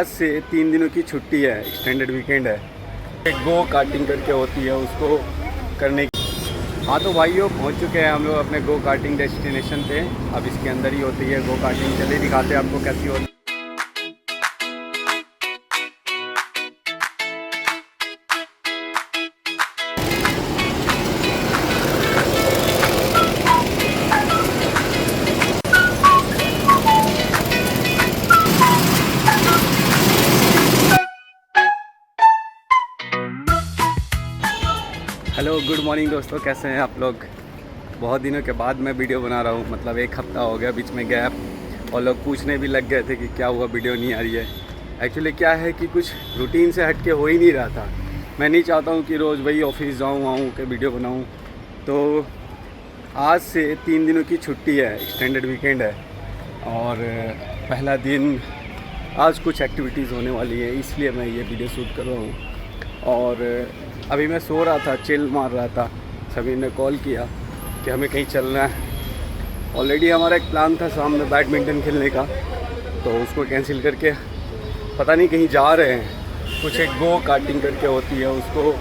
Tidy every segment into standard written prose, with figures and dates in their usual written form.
आज से 3 दिनों की छुट्टी है, एक्सटेंडेड वीकेंड है। एक गो कार्टिंग करके होती है, उसको करने की। हाँ तो भाइयों, पहुंच चुके हैं हम लोग अपने गो कार्टिंग डेस्टिनेशन पे। अब इसके अंदर ही होती है गो कार्टिंग। चलिए दिखाते हैं आपको कैसी होती है। हेलो गुड मॉर्निंग दोस्तों, कैसे हैं आप लोग। बहुत दिनों के बाद मैं वीडियो बना रहा हूँ, मतलब 1 हफ़्ता हो गया बीच में गैप, और लोग पूछने भी लग गए थे कि क्या हुआ वीडियो नहीं आ रही है। एक्चुअली क्या है कि कुछ रूटीन से हट के हो ही नहीं रहा था। मैं नहीं चाहता हूँ कि रोज़ वही ऑफिस जाऊँ आऊँ कि वीडियो बनाऊँ। तो आज से 3 दिनों की छुट्टी है, एक्सटेंडेड वीकेंड है, और पहला दिन आज कुछ एक्टिविटीज़ होने वाली है, इसलिए मैं ये वीडियो शूट कर रहा हूँ। और अभी मैं सो रहा था, चिल मार रहा था, सभी ने कॉल किया कि हमें कहीं चलना है। ऑलरेडी हमारा एक प्लान था शाम में बैडमिंटन खेलने का, तो उसको कैंसिल करके पता नहीं कहीं जा रहे हैं। कुछ एक गो कार्टिंग करके होती है, उसको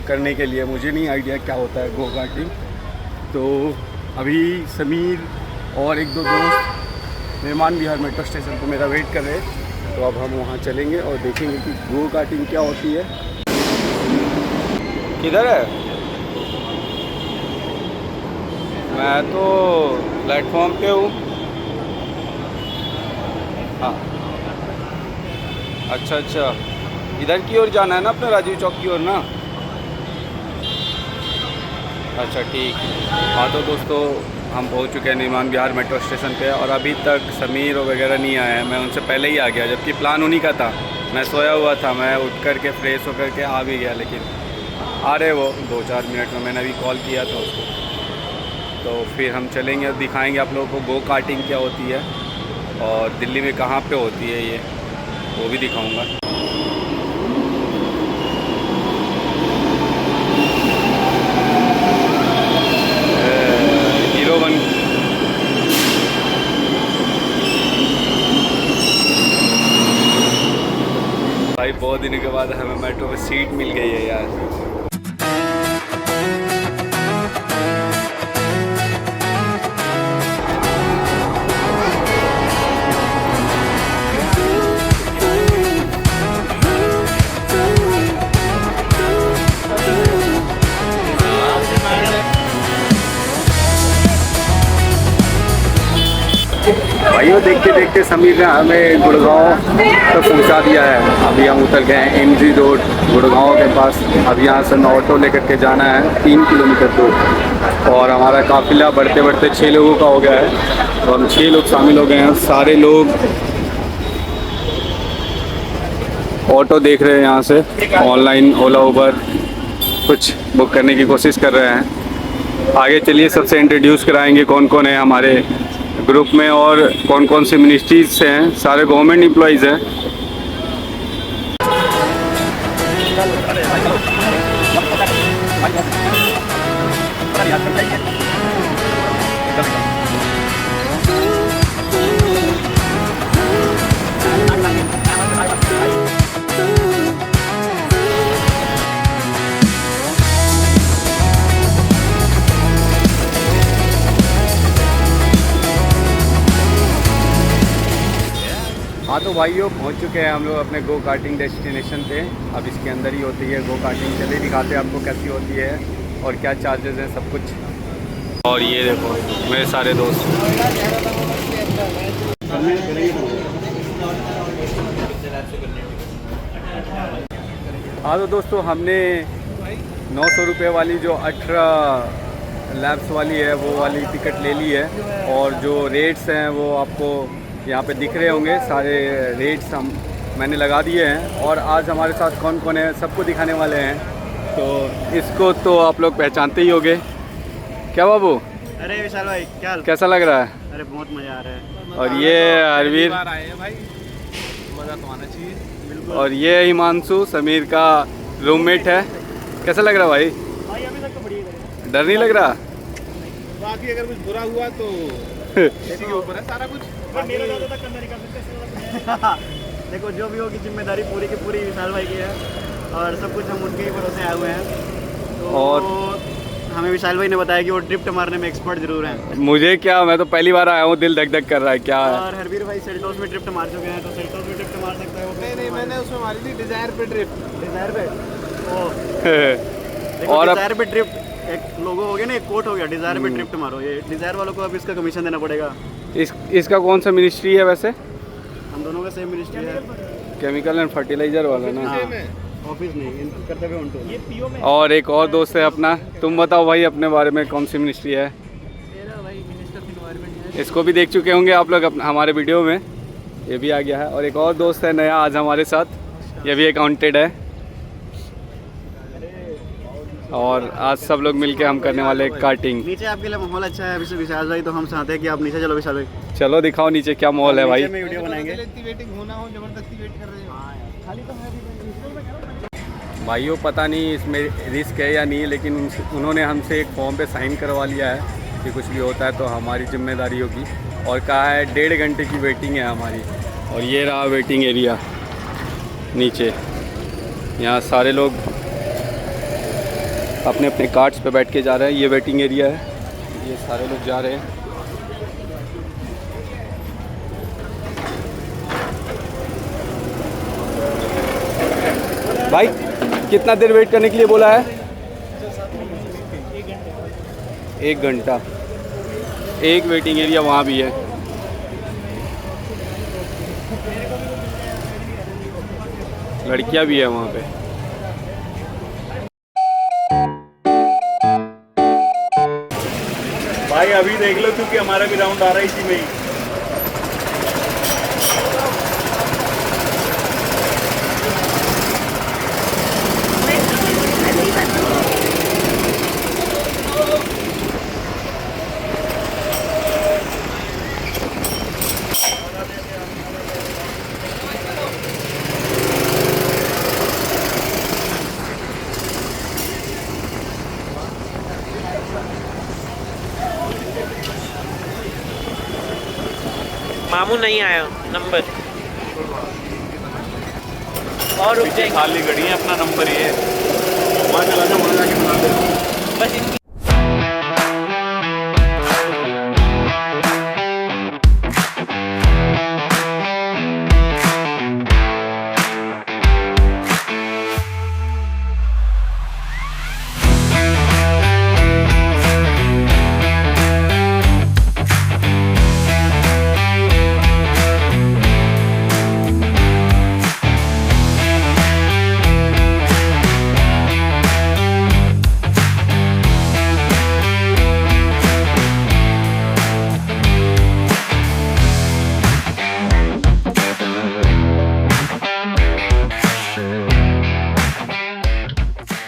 करने के लिए मुझे नहीं आइडिया क्या होता है गो कार्टिंग। तो अभी समीर और 1-2 दोस्त निर्माण विहार मेट्रो स्टेशन पर मेरा वेट कर रहे हैं। तो अब हम वहाँ चलेंगे और देखेंगे कि गो कार्टिंग क्या होती है। किधर है? मैं तो प्लेटफॉर्म पे हूँ। हाँ, अच्छा, इधर की ओर जाना है ना, अपने राजीव चौक की ओर ना। अच्छा ठीक। हाँ तो दोस्तों, हम पहुँच चुके हैं निर्माण विहार मेट्रो स्टेशन पे, और अभी तक समीर वगैरह नहीं आया है। मैं उनसे पहले ही आ गया, जबकि प्लान उन्हीं का था। मैं सोया हुआ था, मैं उठ कर के फ्रेश होकर के आ भी गया, लेकिन आ रहे वो 2-4 मिनट में। मैंने अभी कॉल किया था उसको। तो फिर हम चलेंगे और दिखाएंगे आप लोगों को गो कार्टिंग क्या होती है, और दिल्ली में कहाँ पे होती है ये, वो भी दिखाऊंगा। हीरो वन भाई, बहुत दिनों के बाद हमें मेट्रो में सीट मिल गई है यार। भाइयों, देखते देखते समीर ने हमें गुड़गांव तक पहुंचा दिया है। अभी हम उतर गए हैं MG रोड गुड़गांव के पास। अब यहाँ से मैं ऑटो लेकर के जाना है 3 किलोमीटर दूर, और हमारा काफिला बढ़ते बढ़ते 6 लोगों का हो गया है। तो हम 6 लोग शामिल हो गए हैं। सारे लोग ऑटो देख रहे हैं, यहाँ से ऑनलाइन ओला उबर कुछ बुक करने की कोशिश कर रहे हैं। आगे चलिए, सबसे इंट्रोड्यूस कराएंगे कौन कौन है हमारे ग्रुप में, और कौन कौन सी मिनिस्ट्रीज से हैं। सारे गवर्नमेंट एम्प्लॉइज़ हैं। हाँ तो भाइयों, पहुँच चुके हैं हम लोग अपने गो कार्टिंग डेस्टिनेशन पे। अब इसके अंदर ही होती है गो कार्टिंग। चलिए दिखाते हैं आपको कैसी होती है और क्या चार्जेस हैं, सब कुछ। और ये देखो मेरे सारे दोस्त। हाँ तो दोस्तों, हमने 900 रुपये वाली जो 18 लैब्स वाली है, वो वाली टिकट ले ली है। और जो रेट्स हैं वो आपको यहाँ पे दिख रहे होंगे। सारे रेट्स मैंने लगा दिए हैं। और आज हमारे साथ कौन कौन है सबको दिखाने वाले हैं। तो इसको तो आप लोग पहचानते ही होंगे। क्या बाबू? अरे विशाल भाई, क्या कैसा लग रहा है? अरे बहुत मज़ा आ रहा है। और ये हरवीर, भाई मज़ा तो आना चाहिए। बिल्कुल। और ये हिमांशु समीर का रूममेट है। कैसा लग रहा भाई? भाई अभी तक तो बढ़िया। डर नहीं लग रहा? बाकी अगर कुछ बुरा हुआ तो किसी के ऊपर है सारा कुछ। मेरा ज़्यादा तक करना नहीं कर सकते। देखो जो भी होगी जिम्मेदारी पूरी की पूरी विशाल भाई की है और सब कुछ हम उनके ही भरोसे आए हुए हैं। तो और हमें विशाल भाई ने बताया कि वो ड्रिफ्ट मारने में एक्सपर्ट जरूर हैं। मुझे क्या, मैं तो पहली बार आया हूँ, दिल धक धक कर रहा है क्या है। और हरवीर भाई सेल्टोस में ड्रिफ्ट मार चुके हैं, तो सेल्टोस में ड्रिफ्ट मार सकता है वो। नहीं मैंने उसमें मारी थी डिजायर पे ड्रिफ्ट। डिजायर पे देखो, और अब डिजायर पे ड्रिफ्ट एक लोगो हो गया ना, एक कोट हो गया, डिजायर पे ड्रिफ्ट मारो। ये डिजायर वालों को अब इसका कमीशन देना पड़ेगा। इसका कौन सा मिनिस्ट्री है वैसे? हम दोनों का सेम मिनिस्ट्री है। केमिकल एंड फर्टिलाइजर वाला ना। हाँ, ऑफिस नहीं, इनका कर्तव्य उनको। ये पीओ में। और एक और दोस्त है अपना, तुम बताओ भाई अपने बारे में, कौन सी मिनिस्ट्री है? मेरा भाई मिनिस्टर ऑफ एनवायरनमेंट है। इसको भी देख चुके होंगे आप लोग हमारे वीडियो में, ये भी आ गया है। और एक और दोस्त है नया आज हमारे साथ, ये भी अकाउंटेड है। और आज सब लोग मिलके हम करने वाले कार्टिंग। नीचे आपके लिए माहौल अच्छा है अभी विशाल भाई, तो हम चाहते हैं कि आप नीचे चलो विशाल भाई। चलो दिखाओ नीचे क्या माहौल है भाई। नीचे में वीडियो बनाएंगे। इतनी वेटिंग होना हो, जबरदस्ती वेट कर रहे हो। खाली तो है भाइयों पता नहीं इसमें रिस्क है या नहीं, लेकिन उन्होंने हमसे एक फॉर्म पे साइन करवा लिया है कि कुछ भी होता है तो हमारी जिम्मेदारी होगी। और कहा है 1.5 घंटे की वेटिंग है हमारी। और ये रहा वेटिंग एरिया नीचे, यहाँ सारे लोग अपने अपने कार्ट्स पे बैठ के जा रहे हैं। ये वेटिंग एरिया है, ये सारे लोग जा रहे हैं। भाई कितना देर वेट करने के लिए बोला है? 1 घंटा। एक वेटिंग एरिया वहाँ भी है। लड़कियाँ भी है वहाँ पे। भाई अभी देख लो, क्योंकि हमारा भी राउंड आ रहा है इसी में ही। मामू नहीं आया नंबर और रुक जाएंगे। खाली गड़ी है, अपना नंबर ये है, वहाँ चला जाओ, वहाँ जाके बना दे बस इनकी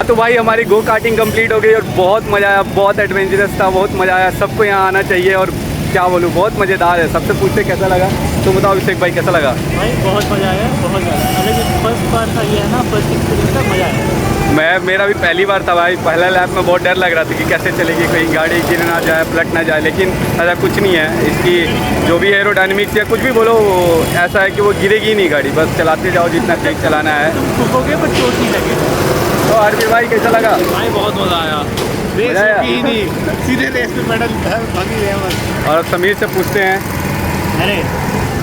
तो भाई हमारी गो कार्टिंग कंप्लीट हो गई और बहुत मज़ा आया, बहुत एडवेंचरस था, बहुत मज़ा आया। सबको यहाँ आना चाहिए और क्या बोलूँ, बहुत मज़ेदार है। सबसे पूछते कैसा लगा, तो बताओ अभिषेक भाई कैसा लगा? भाई बहुत मज़ा आया, बहुत ज़्यादा। लेकिन फर्स्ट बार था ये है ना, फर्स्ट एक्सपीरियंस का मज़ा आया। मेरा भी पहली बार था भाई। पहला लैप में बहुत डर लग रहा था कि कैसे चलेगी, कहीं गाड़ी गिर ना जाए, पलट ना जाए, लेकिन ऐसा कुछ नहीं है। इसकी जो भी एरोडायनेमिक्स या कुछ भी बोलो, ऐसा है कि वो गिरेगी ही नहीं गाड़ी, बस चलाते जाओ जितना तेज चलाना है। ठोकोगे पर चोट नहीं लगे। तो आरबी भाई कैसा लगा? भाई बहुत मजा आया। रेस आया? की ही नहीं, सीधे रेस पे पेडल भागी है बस। और समीर से पूछते हैं अरे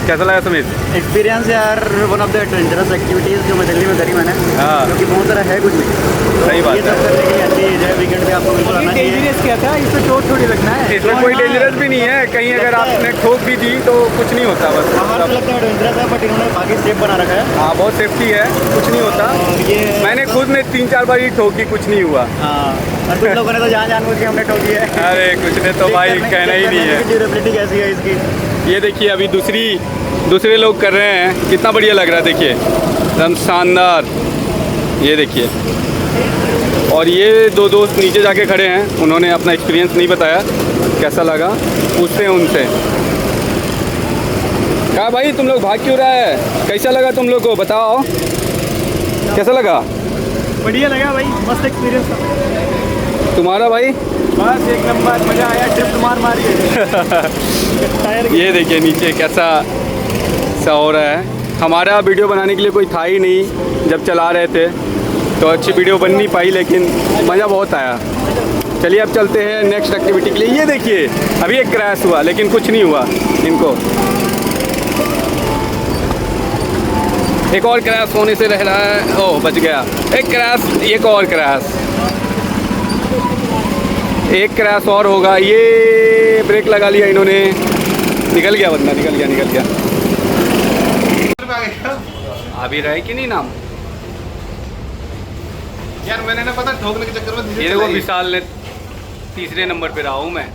कैसा लगा समीर? एक्सपीरियंस यार, one of the adventurous activities जो मैं दिल्ली में करी मैंने, हाँ। क्योंकि बहुत सारा है कुछ नहीं। सही बात ये सब करने के लिए अच्छी चीज़ है, वीकेंड पे आपको बिल्कुल आना चाहिए। डेंजरस क्या था, इसमें चोट थोड़ी लगना है। इसमें कोई डेंजरस भी नहीं है, कहीं अगर आपने ठोक भी दी तो कुछ नहीं होता बस। हमारा तो लगता है एडवेंचरस है, बट इन्होंने बाकी सेफ बना रखा है। हाँ बहुत सेफ्टी है, कुछ नहीं होता। और ये मैंने खुद ने 3-4 बार ही ठोकी, कुछ नहीं हुआ। हाँ, और कुछ लोगों ने तो जानबूझ के हमने ठोकी है। अरे कुछ ने तो भाई कहना ही नहीं है। ड्यूरेबिलिटी कैसी है इसकी। ये देखिए अभी दूसरे लोग कर रहे हैं, कितना बढ़िया लग रहा है, देखिए एकदम शानदार। ये देखिए, और ये दो दोस्त नीचे जाके खड़े हैं, उन्होंने अपना एक्सपीरियंस नहीं बताया, कैसा लगा पूछते हैं उनसे। कहा भाई तुम लोग भाग क्यों रहा है, कैसा लगा तुम लोग को, बताओ कैसा लगा? बढ़िया लगा भाई, मस्त एक्सपीरियंस था। तुम्हारा भाई? बस एक नंबर, मज़ा आया, ड्रिफ्ट मार के। ये देखिए नीचे कैसा सा हो रहा है। हमारा वीडियो बनाने के लिए कोई था ही नहीं जब चला रहे थे, तो अच्छी वीडियो बन नहीं पाई, लेकिन मज़ा बहुत आया। चलिए अब चलते हैं नेक्स्ट एक्टिविटी के लिए। ये देखिए अभी एक क्रैश हुआ लेकिन कुछ नहीं हुआ इनको। एक और क्रैश होने से रह रहा है, ओह बच गया। एक क्रैश, एक और क्रैश, एक क्रैश और होगा। ये ब्रेक लगा लिया इन्होंने, निकल गया बंदा, निकल गया। अभी रहे कि नहीं नाम यार मैंने ना पता ठोकने के चक्कर में ये देखो विशाल ने तीसरे नंबर पे रहा हूँ मैं।